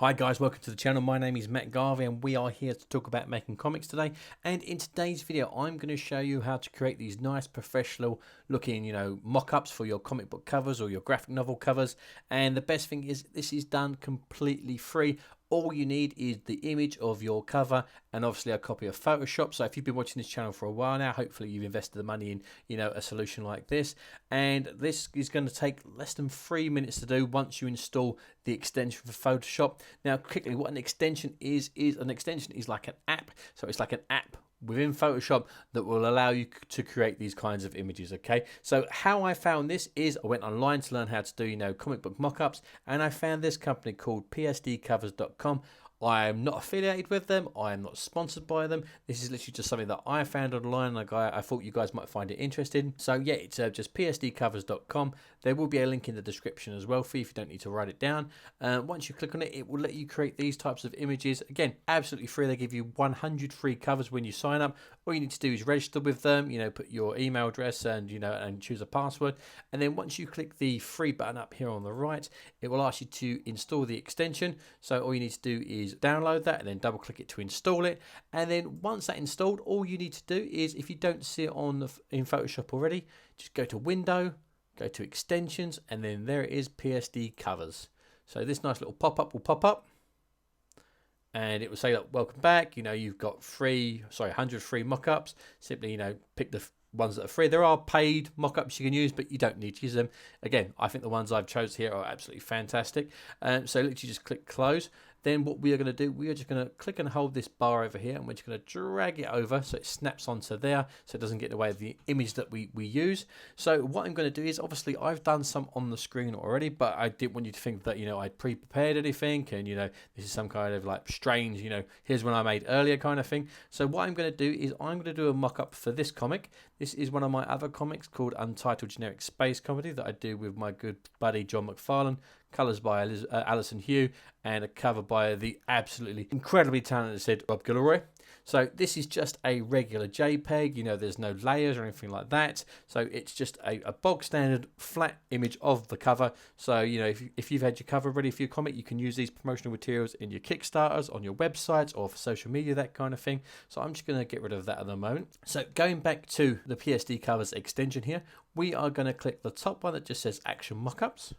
Hi guys, welcome to the channel. My name is Matt Garvey and we are here to talk about making comics today. And in today's video, I'm going to show you how to create these nice professional looking, mock-ups for your comic book covers or your graphic novel covers. And the best thing is this is done completely free. All you need is the image of your cover and obviously a copy of Photoshop. So if you've been watching this channel for a while now, hopefully you've invested the money in, a solution like this. And this is going to take less than 3 minutes to do once you install the extension for Photoshop. Now, quickly, what an extension is like an app. So it's like an app within Photoshop that will allow you to create these kinds of images. Okay, so how I found this is I went online to learn how to do comic book mockups, and I found this company called PSDcovers.com. I am not affiliated with them. I am not sponsored by them. This is literally just something that I found online. Like I thought you guys might find it interesting. So yeah, it's just psdcovers.com. There will be a link in the description as well for you if you don't need to write it down. Once you click on it, it will let you create these types of images. Again, absolutely free. They give you 100 free covers when you sign up. All you need to do is register with them. Put your email address and and choose a password. And then once you click the free button up here on the right, it will ask you to install the extension. So all you need to do is download that and then double click it to install it. And then once that's installed, all you need to do is, if you don't see it in Photoshop already, just go to Window, go to Extensions, and then there it is, PSD Covers. So this nice little pop-up will pop up and it will say, look, welcome back. You've got 100 free mock-ups. Simply, pick the ones that are free. There are paid mock-ups you can use, but you don't need to use them. Again, I think the ones I've chosen here are absolutely fantastic. So literally just click close. Then what we are going to do, we are just going to click and hold this bar over here, and we're just going to drag it over so it snaps onto there, so it doesn't get in the way of the image that we use. So what I'm going to do is, obviously I've done some on the screen already, but I didn't want you to think that I'd pre-prepared anything and this is some kind of like strange here's one I made earlier kind of thing. So what I'm going to do is I'm going to do a mock-up for this comic. This is one of my other comics called Untitled Generic Space Comedy that I do with my good buddy John McFarlane. Colours by Alison Hugh, and a cover by the absolutely incredibly talented Rob Gilroy. So this is just a regular JPEG, there's no layers or anything like that. So it's just a bog standard flat image of the cover. So, if you've had your cover ready for your comic, you can use these promotional materials in your Kickstarters, on your websites, or for social media, that kind of thing. So I'm just going to get rid of that at the moment. So going back to the PSD Covers extension here, we are going to click the top one that just says Action Mockups.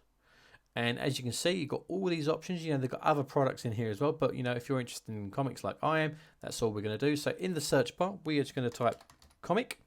And as you can see, you've got all these options. They've got other products in here as well. But, if you're interested in comics like I am, that's all we're going to do. So in the search bar, we are just going to type comic.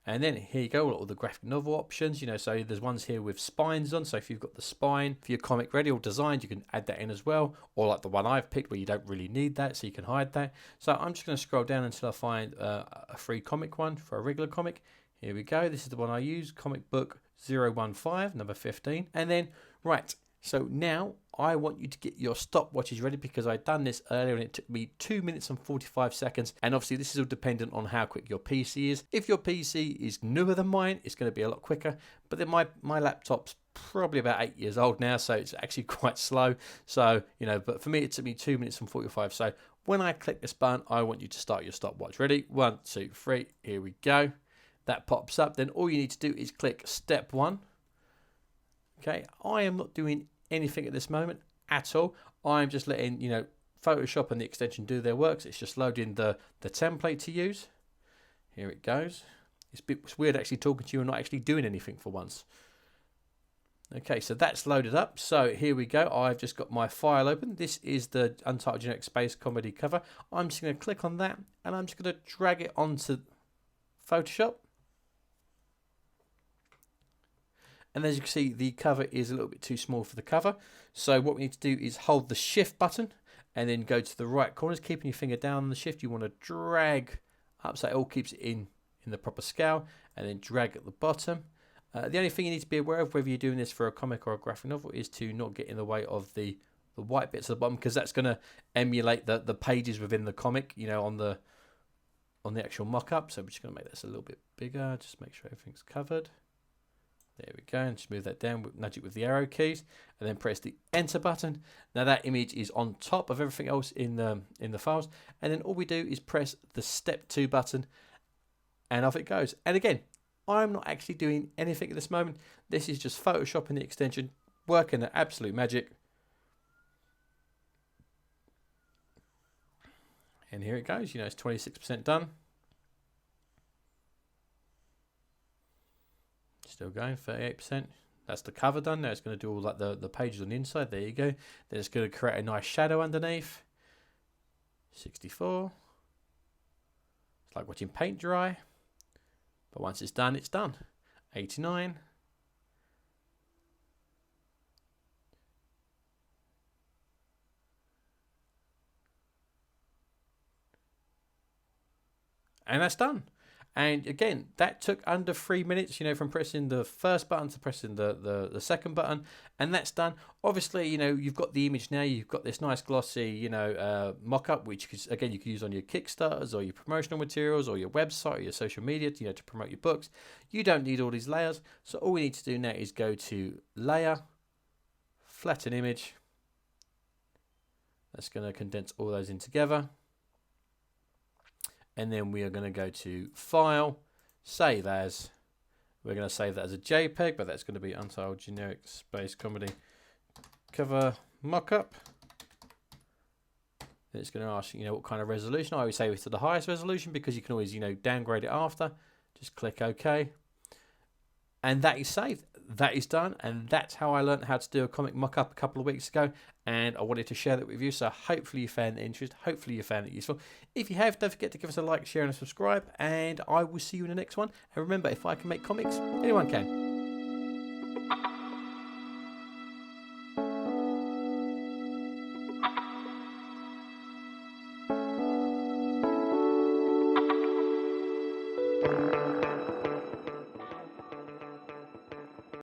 And then here you go, all the graphic novel options. So there's ones here with spines on. So if you've got the spine for your comic ready or designed, you can add that in as well. Or like the one I've picked where you don't really need that, so you can hide that. So I'm just going to scroll down until I find a free comic one for a regular comic. Here we go. This is the one I use, comic book 015, number 15. And then, right, so now I want you to get your stopwatches ready because I've done this earlier and it took me 2 minutes and 45 seconds. And obviously this is all dependent on how quick your PC is. If your PC is newer than mine, it's going to be a lot quicker. But then my laptop's probably about 8 years old now, so it's actually quite slow. So, but for me, it took me 2 minutes and 45. So when I click this button, I want you to start your stopwatch. Ready? 1, 2, 3. Here we go. That pops up. Then all you need to do is click step 1. Okay, I am not doing anything at this moment at all. I'm just letting Photoshop and the extension do their works. It's just loading the template to use. Here it goes. It's weird actually talking to you and not actually doing anything for once. Okay, so that's loaded up. So here we go. I've just got my file open. This is the Untitled Generic Space Comedy cover. I'm just going to click on that and I'm just going to drag it onto Photoshop. And as you can see, the cover is a little bit too small for the cover. So what we need to do is hold the shift button and then go to the right corners, keeping your finger down on the shift. You want to drag up so it all keeps it in the proper scale, and then drag at the bottom. The only thing you need to be aware of, whether you're doing this for a comic or a graphic novel, is to not get in the way of the white bits at the bottom, because that's going to emulate the pages within the comic, on the actual mock-up. So we're just going to make this a little bit bigger, just make sure everything's covered. There we go, and just move that down, nudge it with the arrow keys, and then press the enter button. Now that image is on top of everything else in the files, and then all we do is press the step 2 button, and off it goes. And again, I'm not actually doing anything at this moment. This is just Photoshop and the extension working at absolute magic. And here it goes, you know, it's 26% done. Still going, 38%. That's the cover done. Now it's going to do all like the pages on the inside. There you go. Then it's going to create a nice shadow underneath. 64. It's like watching paint dry. But once it's done, it's done. 89. And that's done. And again, that took under 3 minutes, you know, from pressing the first button to pressing the second button, and that's done. Obviously, you know, you've got the image now, you've got this nice glossy, you know, mock-up, which again, you can use on your Kickstarters or your promotional materials or your website or your social media, you know, to promote your books. You don't need all these layers. So all we need to do now is go to Layer, Flatten Image. That's going to condense all those in together. And then we are going to go to File, Save As. We're going to save that as a JPEG, but that's going to be Untitled Generic Space Comedy Cover Mockup. Then it's going to ask, you know, what kind of resolution. I always say it's to the highest resolution because you can always, you know, downgrade it after. Just click OK. And that is saved. That is done. And that's how I learned how to do a comic mock-up a couple of weeks ago. And I wanted to share that with you. So hopefully you found it interesting. Hopefully you found it useful. If you have, don't forget to give us a like, share and a subscribe. And I will see you in the next one. And remember, if I can make comics, anyone can.